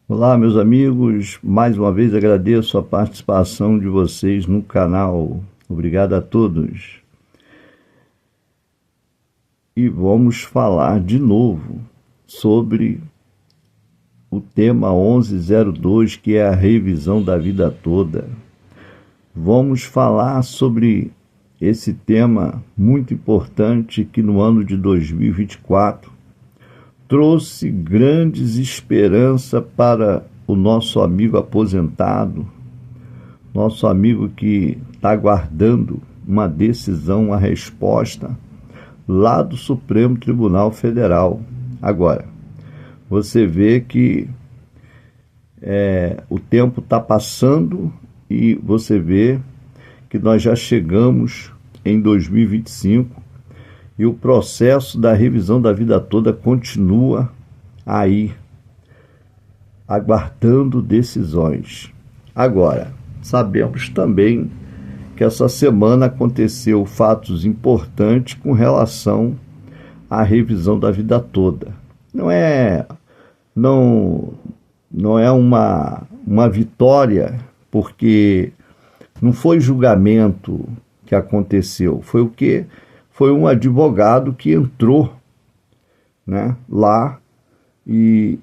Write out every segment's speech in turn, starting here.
Olá, meus amigos. Mais uma vez agradeço a participação de vocês no canal. Obrigado a todos. E vamos falar de novo sobre o tema 1102, que é a revisão da vida toda. Vamos falar sobre esse tema muito importante que no ano de 2024 trouxe grandes esperanças para o nosso amigo aposentado, nosso amigo que está aguardando uma decisão, uma resposta lá do Supremo Tribunal Federal. Agora, você vê que o tempo está passando e você vê que nós já chegamos em 2025 e o processo da revisão da vida toda continua aí, aguardando decisões. Agora, sabemos também que essa semana aconteceu fatos importantes com relação à revisão da vida toda. Não, não é uma vitória, porque não foi julgamento que aconteceu, foi o quê? Foi um advogado que entrou, né, lá e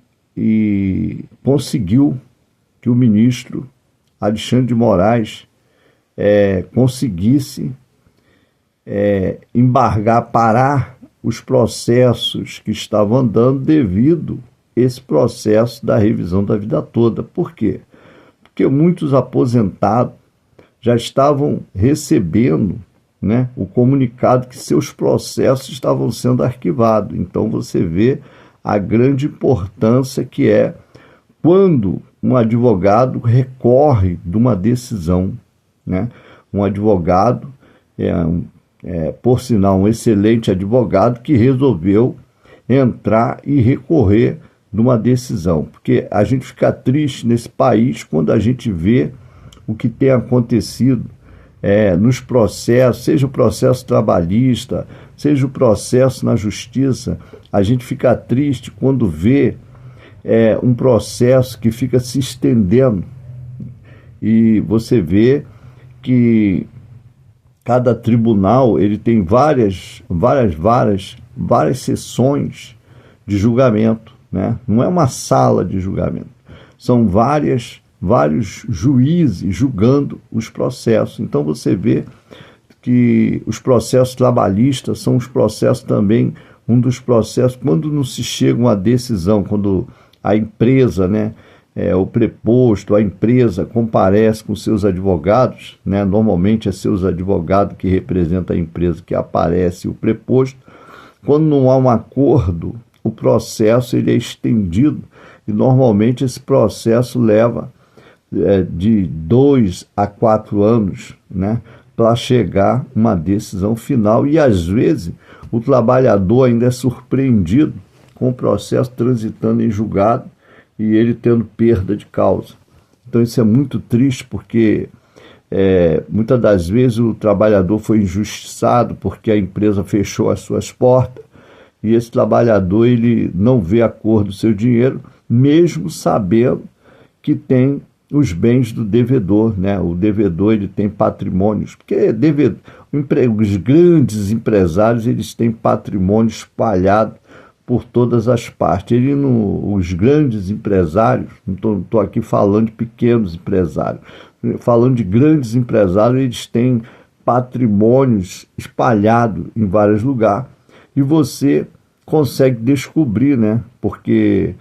conseguiu que o ministro Alexandre de Moraes conseguisse embargar, parar os processos que estavam andando devido a esse processo da revisão da vida toda. Por quê? Porque muitos aposentados já estavam recebendo, né, o comunicado que seus processos estavam sendo arquivados. Então você vê a grande importância que é quando um advogado recorre de uma decisão, né? Um advogado, por sinal, um excelente advogado que resolveu entrar e recorrer de uma decisão, porque a gente fica triste nesse país quando a gente vê o que tem acontecido nos processos, seja o processo trabalhista, seja o processo na justiça. A gente fica triste quando vê um processo que fica se estendendo e você vê que cada tribunal ele tem várias sessões de julgamento, né? Não é uma sala de julgamento, são vários juízes julgando os processos. Então você vê que os processos trabalhistas são os processos também, um dos processos, quando não se chega a uma decisão, quando a empresa, né, o preposto, a empresa comparece com seus advogados, né, normalmente é seus advogados que representam a empresa que aparece o preposto, quando não há um acordo, o processo ele é estendido e normalmente esse processo leva de 2 a 4 anos, né, para chegar a uma decisão final, e às vezes o trabalhador ainda é surpreendido com o processo transitando em julgado e ele tendo perda de causa. Então isso é muito triste, porque muitas das vezes o trabalhador foi injustiçado porque a empresa fechou as suas portas e esse trabalhador ele não vê a cor do seu dinheiro, mesmo sabendo que tem os bens do devedor, né? O devedor ele tem patrimônios, porque os grandes empresários eles têm patrimônio espalhado por todas as partes. Os grandes empresários, não estou aqui falando de pequenos empresários, falando de grandes empresários, eles têm patrimônios espalhados em vários lugares e você consegue descobrir, né? Porque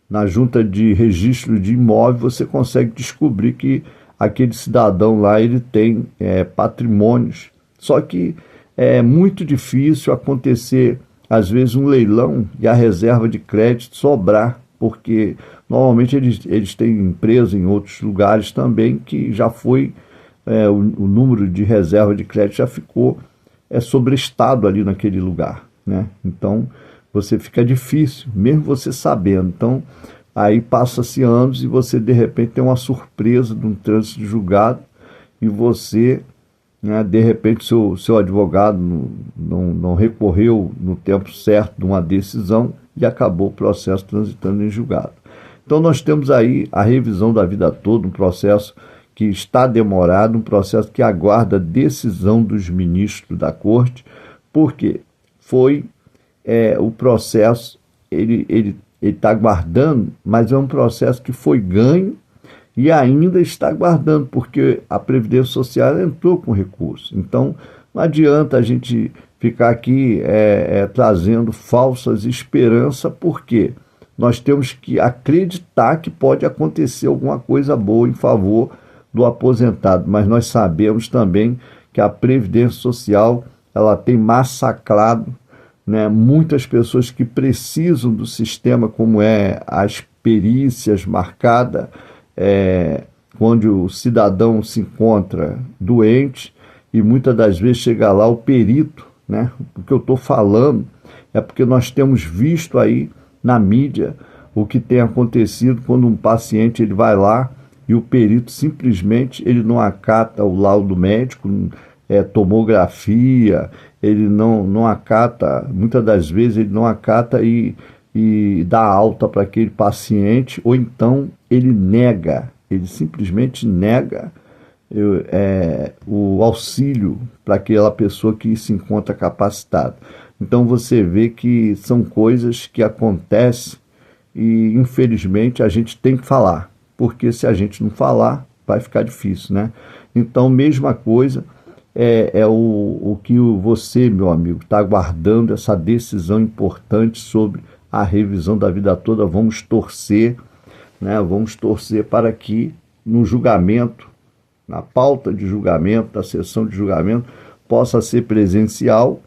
na junta de registro de imóvel você consegue descobrir que aquele cidadão lá ele tem patrimônios. Só que é muito difícil acontecer, às vezes, um leilão e a reserva de crédito sobrar, porque normalmente eles têm empresa em outros lugares também que já foi, o número de reserva de crédito já ficou sobrestado ali naquele lugar, né? Então você fica difícil, mesmo você sabendo. Então aí passa-se anos e você de repente tem uma surpresa de um trânsito de julgado e você, né, de repente seu advogado não recorreu no tempo certo de uma decisão e acabou o processo transitando em julgado. Então nós temos aí a revisão da vida toda, um processo que está demorado, um processo que aguarda decisão dos ministros da corte, porque foi o processo, ele está aguardando, mas é um processo que foi ganho e ainda está aguardando, porque a Previdência Social entrou com recurso. Então, não adianta a gente ficar aqui trazendo falsas esperanças, porque nós temos que acreditar que pode acontecer alguma coisa boa em favor do aposentado, mas nós sabemos também que a Previdência Social ela tem massacrado, né, muitas pessoas que precisam do sistema, como as perícias marcadas, quando o cidadão se encontra doente e muitas das vezes chega lá o perito, né? O que eu estou falando é porque nós temos visto aí na mídia o que tem acontecido quando um paciente ele vai lá e o perito simplesmente ele não acata o laudo médico, tomografia, ele não acata, muitas das vezes ele não acata e dá alta para aquele paciente, ou então ele simplesmente nega o auxílio para aquela pessoa que se encontra capacitada. Então você vê que são coisas que acontecem e infelizmente a gente tem que falar, porque se a gente não falar vai ficar difícil, né? Então mesma coisa o que você, meu amigo, está aguardando essa decisão importante sobre a revisão da vida toda. Vamos torcer, né? Vamos torcer para que no julgamento, na pauta de julgamento, da sessão de julgamento, possa ser presencial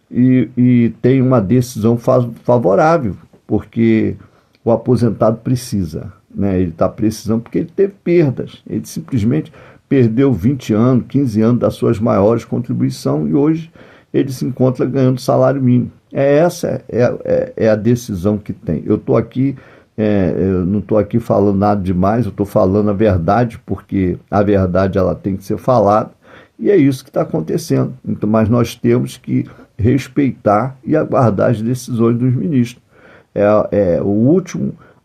e tenha uma decisão favorável, porque o aposentado precisa, né? Ele está precisando porque ele teve perdas, ele simplesmente perdeu 20 anos, 15 anos das suas maiores contribuições e hoje ele se encontra ganhando salário mínimo. Essa é a decisão que tem. Eu estou aqui, eu não estou aqui falando nada demais, eu estou falando a verdade, porque a verdade ela tem que ser falada, e é isso que está acontecendo. Então, mas nós temos que respeitar e aguardar as decisões dos ministros.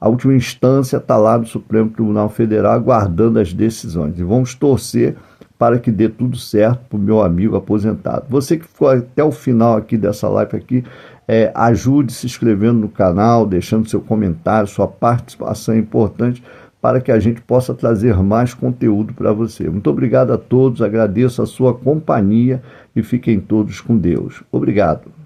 A última instância está lá no Supremo Tribunal Federal aguardando as decisões. E vamos torcer para que dê tudo certo para o meu amigo aposentado. Você que ficou até o final aqui dessa live aqui, ajude se inscrevendo no canal, deixando seu comentário, sua participação é importante para que a gente possa trazer mais conteúdo para você. Muito obrigado a todos, agradeço a sua companhia e fiquem todos com Deus. Obrigado.